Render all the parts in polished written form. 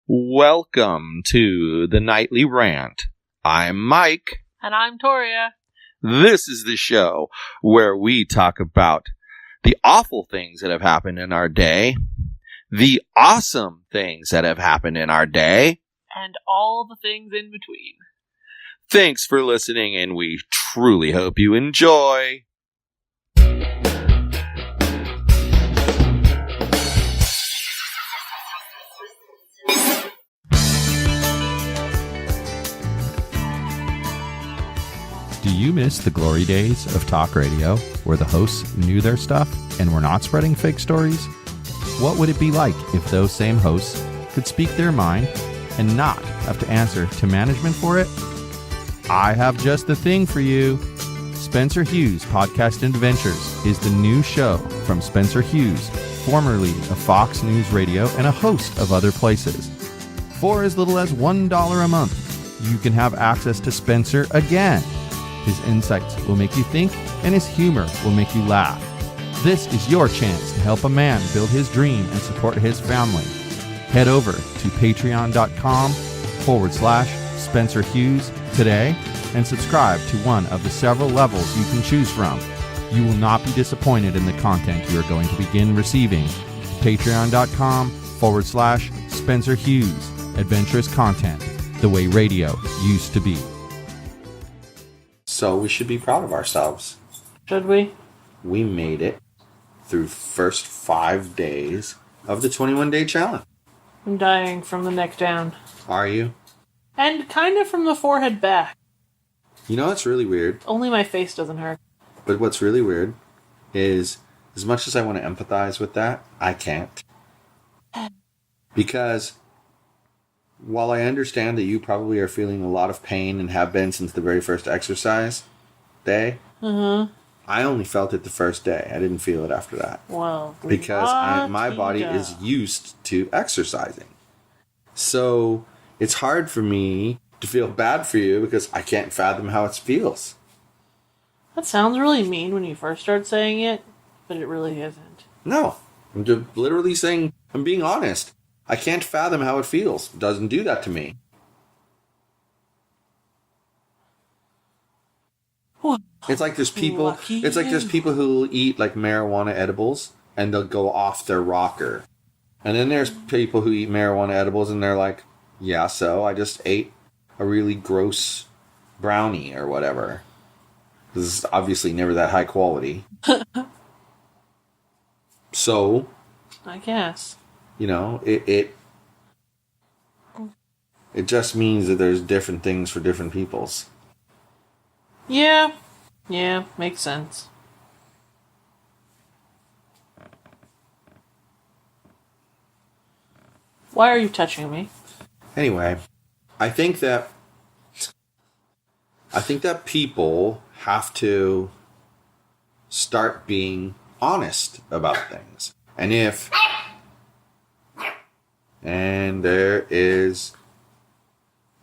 Welcome to the Nightly Rant. I'm Mike. And I'm Torya. This is the show where we talk about the awful things that have happened in our day, the awesome things that have happened in our day, and all the things in between. Thanks for listening, and we truly hope you enjoy. Do you miss the glory days of talk radio, where the hosts knew their stuff and were not spreading fake stories? What would it be like if those same hosts could speak their mind and not have to answer to management for it? I have just the thing for you. Spencer Hughes Podcast Adventures is the new show from Spencer Hughes, formerly of Fox News Radio and a host of other places. For as little as $1 a month, you can have access to Spencer again. His insights will make you think, and his humor will make you laugh. This is your chance to help a man build his dream and support his family. Head over to patreon.com/Spencer Hughes today and subscribe to one of the several levels you can choose from. You will not be disappointed in the content you are going to begin receiving. Patreon.com/Spencer Hughes. Adventurous content, the way radio used to be. So we should be proud of ourselves. Should we? We made it through first 5 days of the 21-day challenge. I'm dying from the neck down. Are you? And kind of from the forehead back. You know what's really weird? Only my face doesn't hurt. But what's really weird is, as much as I want to empathize with that, I can't. Because while I understand that you probably are feeling a lot of pain and have been since the very first exercise day, I only felt it the first day. I didn't feel it after that. Well, because my body is used to exercising. So it's hard for me to feel bad for you because I can't fathom how it feels. That sounds really mean when you first start saying it, but it really isn't. No, I'm just literally saying, I'm being honest. I can't fathom how it feels. It doesn't do that to me. It's like there's people. It's like there's people who eat like marijuana edibles and they'll go off their rocker, and then there's people who eat marijuana edibles and they're like, "Yeah, so I just ate a really gross brownie or whatever. This is obviously never that high quality." So, I guess. You know, it just means that there's different things for different peoples. Yeah, makes sense. Why are you touching me? Anyway, I think that people have to start being honest about things. And there is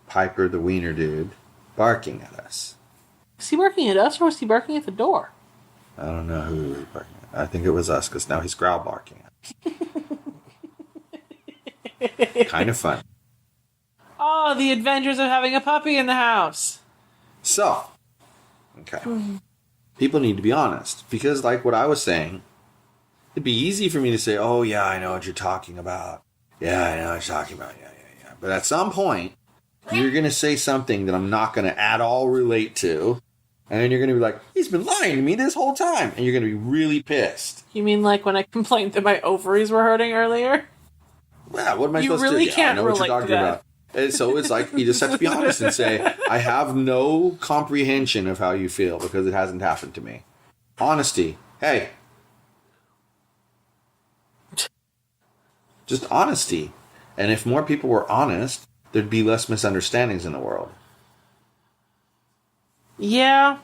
Piper the Wiener Dude barking at us. Is he barking at us or was he barking at the door? I don't know who he was barking at. I think it was us because now he's growl barking at us. Kind of fun. Oh, the adventures of having a puppy in the house. So, okay. People need to be honest. Because like what I was saying, it'd be easy for me to say, oh yeah, I know what you're talking about. Yeah, I know what you're talking about. Yeah. But at some point, you're going to say something that I'm not going to at all relate to. And then you're going to be like, he's been lying to me this whole time. And you're going to be really pissed. You mean like when I complained that my ovaries were hurting earlier? Well, what am I supposed to do? You really can't I know what you're talking about. And so it's like, you just have to be honest and say, I have no comprehension of how you feel because it hasn't happened to me. Honesty. Hey. Just honesty. And if more people were honest, there'd be less misunderstandings in the world. Yeah.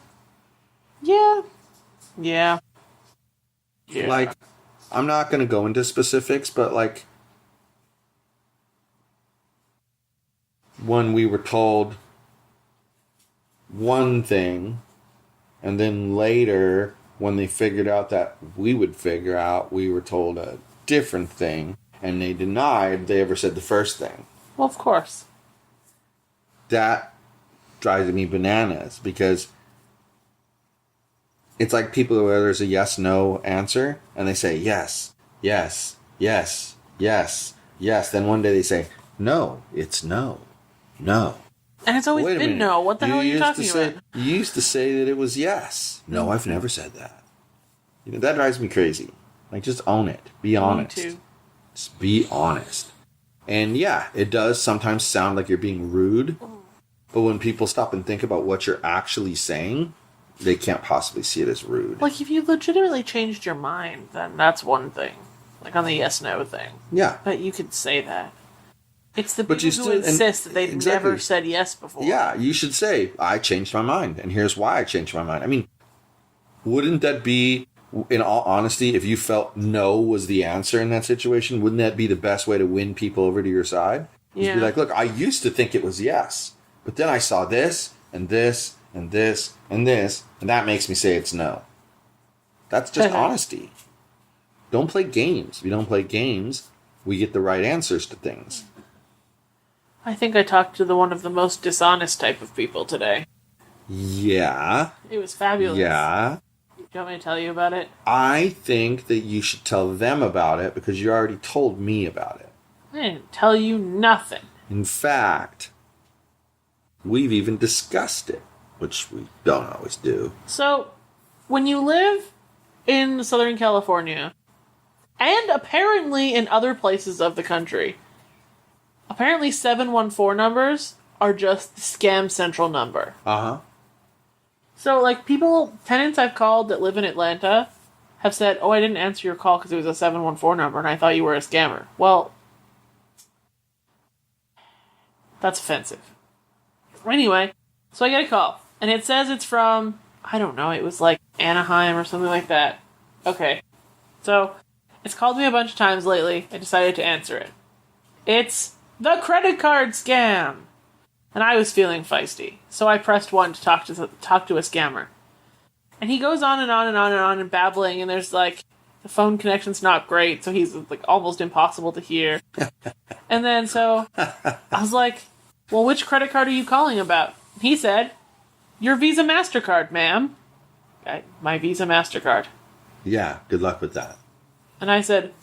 Like, I'm not going to go into specifics, but like, when we were told one thing, and then later, when they figured out that we would figure out, we were told a different thing, and they denied they ever said the first thing. Well, of course. That drives me bananas because it's like people where there's a yes/no answer and they say yes, yes, yes, yes, yes. Then one day they say, no, it's no, no. And it's always Wait a been minute. no. What the hell are you used talking to say, about? You used to say that it was yes. No, I've never said that. That drives me crazy. Like, just own it. Be honest. Me too. Just be honest. And yeah, it does sometimes sound like you're being rude. But when people stop and think about what you're actually saying, they can't possibly see it as rude. Like, if you legitimately changed your mind, then that's one thing. Like on the yes/no thing. Yeah. But you could say that. It's the But people you who still- insist that they've exactly. never said yes before. Yeah, you should say, I changed my mind, and here's why I changed my mind. I mean, wouldn't that be, in all honesty, if you felt no was the answer in that situation, wouldn't that be the best way to win people over to your side? Just be like, look, I used to think it was yes, but then I saw this, and this, and this, and this, and that makes me say it's no. That's just honesty. Don't play games. If you don't play games, we get the right answers to things. I think I talked to one of the most dishonest type of people today. Yeah. It was fabulous. Yeah. Do you want me to tell you about it? I think that you should tell them about it because you already told me about it. I didn't tell you nothing. In fact, we've even discussed it, which we don't always do. So, when you live in Southern California, and apparently in other places of the country, apparently 714 numbers are just the scam central number. Uh-huh. So, like, tenants I've called that live in Atlanta have said, oh, I didn't answer your call because it was a 714 number and I thought you were a scammer. Well, that's offensive. Anyway, so I get a call, and it says it's from, I don't know, it was like Anaheim or something like that. Okay. So, it's called me a bunch of times lately. I decided to answer it. It's the credit card scam! And I was feeling feisty, so I pressed 1 to talk to a scammer. And he goes on and on and on and on and babbling, and there's like, the phone connection's not great, so he's like almost impossible to hear. And then so I was like, well, which credit card are you calling about? And he said, your Visa MasterCard, ma'am. My Visa MasterCard. Yeah, good luck with that. And I said,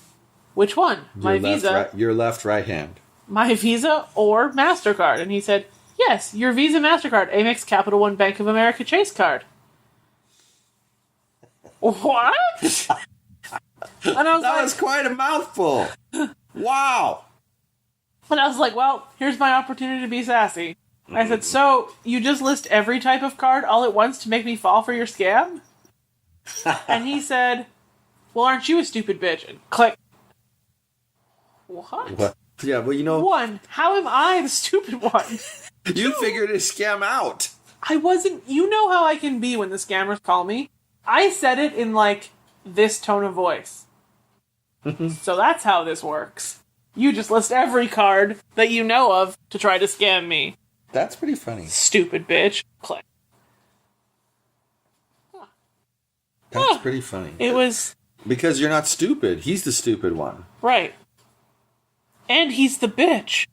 which one? My Visa. Your left, right hand. My Visa or MasterCard? And he said, yes, your Visa MasterCard, Amex, Capital One, Bank of America, Chase card. What? And I was That was quite a mouthful. Wow. And I was like, well, here's my opportunity to be sassy. I said, so you just list every type of card all at once to make me fall for your scam? And he said, well, aren't you a stupid bitch? And click. What? Yeah, well, you know... One, how am I the stupid one? You figured a scam out. I wasn't... You know how I can be when the scammers call me? I said it in, like, this tone of voice. So that's how this works. You just list every card that you know of to try to scam me. That's pretty funny. Stupid bitch. Click. That's pretty funny. It was... Because you're not stupid. He's the stupid one. Right. And he's the bitch.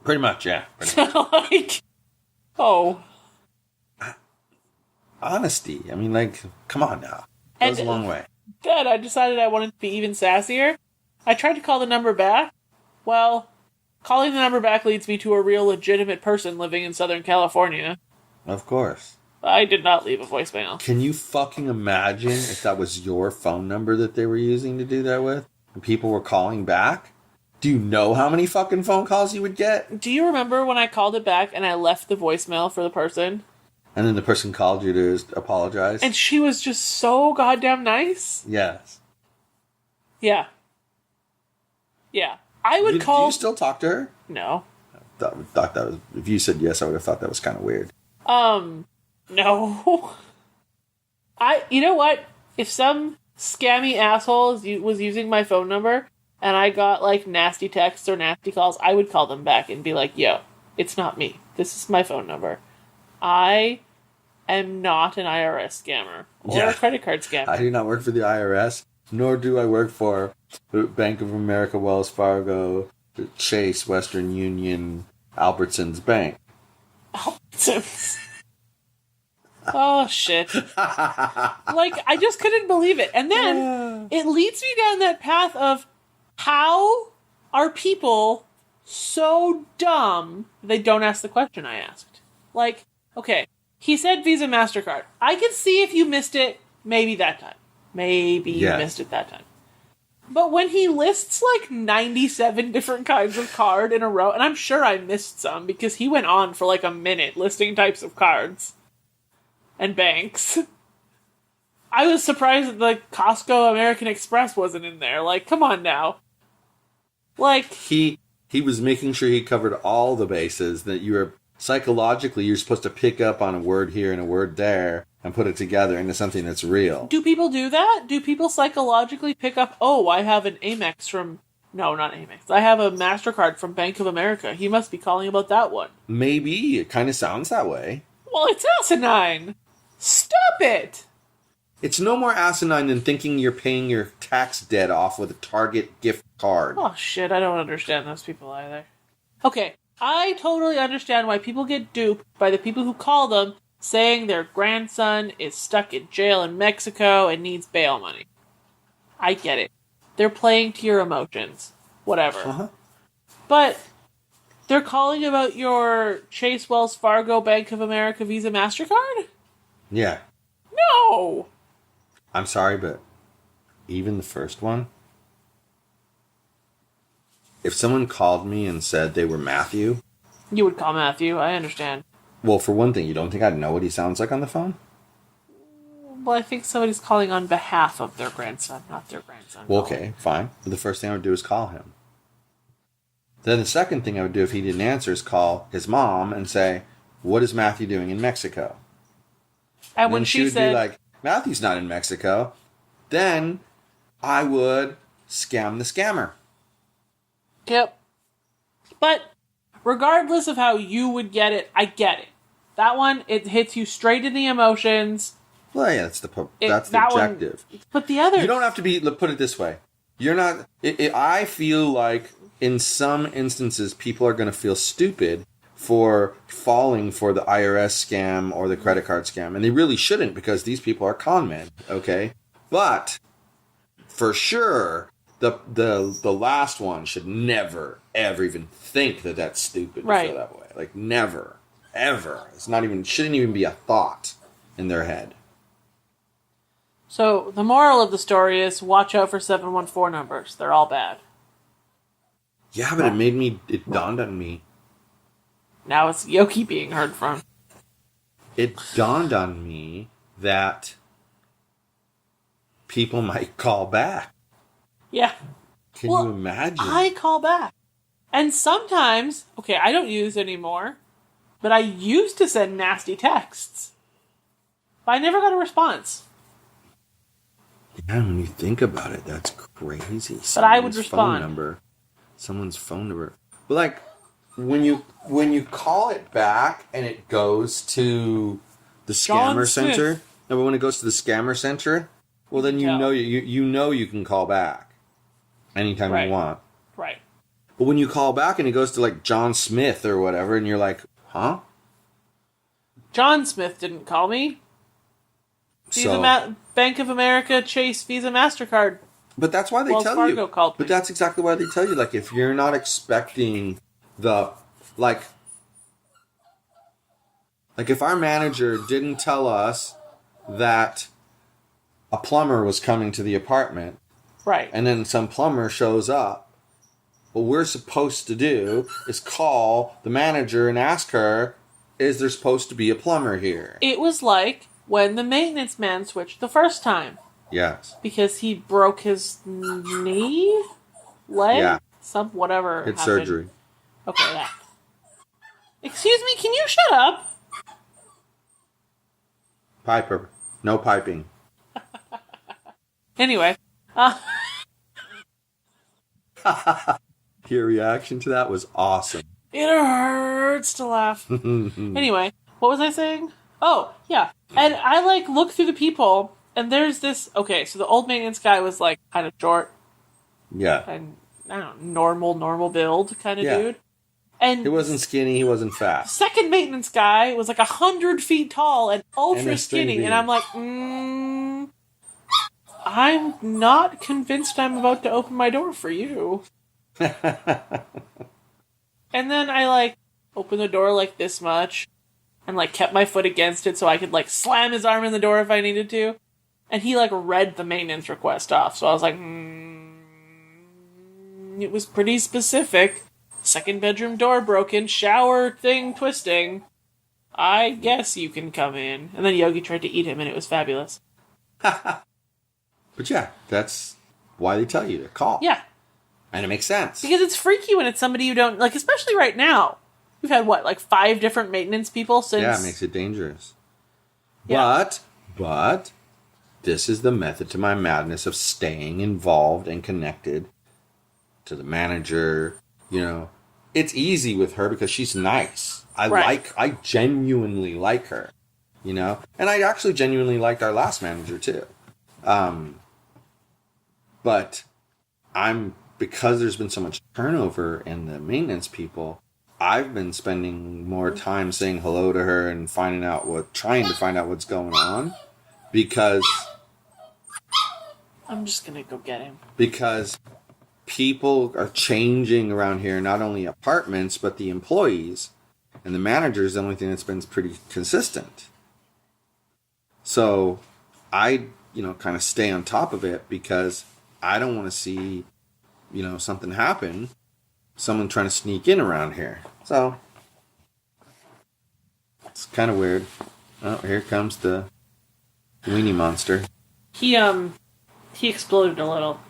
Pretty much, yeah. Pretty much. Like... Oh. Honesty. I mean, like, come on now. Goes a long way. Then I decided I wanted to be even sassier. I tried to call the number back. Well, calling the number back leads me to a real legitimate person living in Southern California. Of course. I did not leave a voicemail. Can you fucking imagine if that was your phone number that they were using to do that with? And people were calling back? Do you know how many fucking phone calls you would get? Do you remember when I called it back and I left the voicemail for the person? And then the person called you to apologize? And she was just so goddamn nice? Yes. Yeah. Yeah. I would call... Do you still talk to her? No. Thought that was... If you said yes, I would have thought that was kind of weird. No. You know what? If some scammy asshole was using my phone number and I got, like, nasty texts or nasty calls, I would call them back and be like, yo, it's not me. This is my phone number. I am not an IRS scammer or a credit card scammer. I do not work for the IRS, nor do I work for Bank of America, Wells Fargo, Chase, Western Union, Albertsons Bank. Albertsons. Oh, shit. I just couldn't believe it. And then it leads me down that path of how are people so dumb they don't ask the question I asked? Okay, he said Visa, MasterCard. I could see if you missed it, maybe that time. Maybe you missed it that time. But when he lists 97 different kinds of card in a row, and I'm sure I missed some because he went on for a minute listing types of cards and banks. I was surprised that the Costco American Express wasn't in there. Come on now. He was making sure he covered all the bases that you're supposed to pick up on a word here and a word there and put it together into something that's real. Do people do that? Do people psychologically pick up, I have an Amex from... No, not Amex. I have a MasterCard from Bank of America. He must be calling about that one. Maybe. It kind of sounds that way. Well, it's asinine. Stop it! It's no more asinine than thinking you're paying your tax debt off with a Target gift card. Oh, shit. I don't understand those people either. Okay. I totally understand why people get duped by the people who call them saying their grandson is stuck in jail in Mexico and needs bail money. I get it. They're playing to your emotions. Whatever. Uh-huh. But they're calling about your Chase, Wells Fargo, Bank of America, Visa, MasterCard? Yeah. No! I'm sorry, but even the first one, if someone called me and said they were Matthew... You would call Matthew, I understand. Well, for one thing, you don't think I'd know what he sounds like on the phone? Well, I think somebody's calling on behalf of their grandson, not their grandson. Well, okay, fine. But the first thing I would do is call him. Then the second thing I would do if he didn't answer is call his mom and say, what is Matthew doing in Mexico? And when she would be like, Matthew's not in Mexico. Then I would scam the scammer. Yep. But regardless of how you would get it, I get it. That one, it hits you straight in the emotions. Well, yeah, that's the objective. But the other... You don't have to be... Put it this way. You're not... I feel like in some instances, people are going to feel stupid for falling for the IRS scam or the credit card scam. And they really shouldn't, because these people are con men, okay? But, for sure, the last one should never, ever even think that that's stupid to feel that way. Never. Ever. Shouldn't even be a thought in their head. So, the moral of the story is watch out for 714 numbers. They're all bad. Yeah, but it dawned on me. Now it's Yogi being heard from. It dawned on me that people might call back. Yeah. Can you imagine? I call back. And sometimes, I don't use it anymore, but I used to send nasty texts. But I never got a response. Yeah, when you think about it, that's crazy. But I would respond. Someone's phone number. But when you call it back and it goes to the scammer center, no, but when it goes to the scammer center, well then you know you can call back anytime you want. Right. But when you call back and it goes to John Smith or whatever, and you're like, huh? John Smith didn't call me. Bank of America, Chase, Visa, MasterCard. But that's why they Wells tell Fargo you. Called me. But that's exactly why they tell you. If you're not expecting if our manager didn't tell us that a plumber was coming to the apartment, right, and then some plumber shows up, what we're supposed to do is call the manager and ask her, is there supposed to be a plumber here? It was like when the maintenance man switched the first time. Yes. Because he broke his knee? Leg? Whatever It's happened. surgery. Okay, that. Excuse me, can you shut up? Piper. No piping. Anyway. Your reaction to that was awesome. It hurts to laugh. Anyway, what was I saying? Oh, yeah. And I look through the people, and there's this... Okay, so the old maintenance guy was kind of short. Yeah. And I don't know, normal build kind of Yeah. dude. And He wasn't skinny, he wasn't fat. second maintenance guy was like 100 feet tall and ultra And a string skinny. bean. And I'm like, I'm not convinced I'm about to open my door for you. And then I, like, opened the door, like, this much. And, like, kept my foot against it so I could, like, slam his arm in the door if I needed to. And he, like, read the maintenance request off. So I was like, it was pretty specific. Second bedroom door broken, shower thing twisting. I guess you can come in. And then Yogi tried to eat him, and it was fabulous. But yeah, that's why they tell you to call. Yeah. And it makes sense. Because it's freaky when it's somebody you don't... Like, especially right now. We've had, what, like 5 different maintenance people since... Yeah, it makes it dangerous. Yeah. But, this is the method to my madness of staying involved and connected to the manager. You know, it's easy with her because she's nice. I genuinely like her. You know? And I actually genuinely liked our last manager, too. But because there's been so much turnover in the maintenance people... I've been spending more time saying hello to her and trying to find out what's going on, because I'm just gonna go get him. Because people are changing around here, not only apartments, but the employees, and the manager is the only thing that's been pretty consistent. So I, kind of stay on top of it because I don't want to see, something happen. Someone trying to sneak in around here. So, it's kind of weird. Oh, here comes the weenie monster. He exploded a little.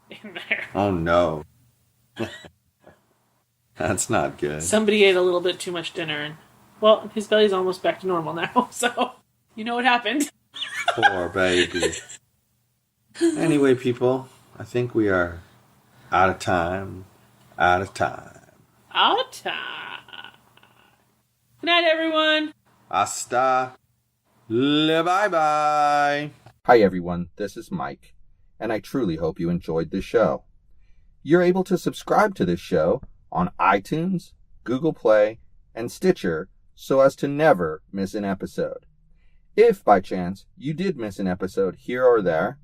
In there. Oh no. That's not good. Somebody ate a little bit too much dinner, and, well, his belly's almost back to normal now, so, you know what happened. Poor baby. Anyway, people, I think we are out of time. Out of time. Good night, everyone. Hasta le bye-bye. Hi, everyone. This is Mike, and I truly hope you enjoyed this show. You're able to subscribe to this show on iTunes, Google Play, and Stitcher so as to never miss an episode. If, by chance, you did miss an episode here or there,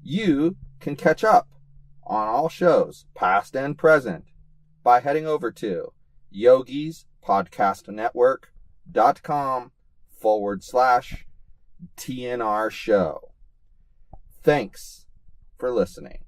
you can catch up on all shows, past and present, by heading over to yogispodcastnetwork.com/TNR show. Thanks for listening.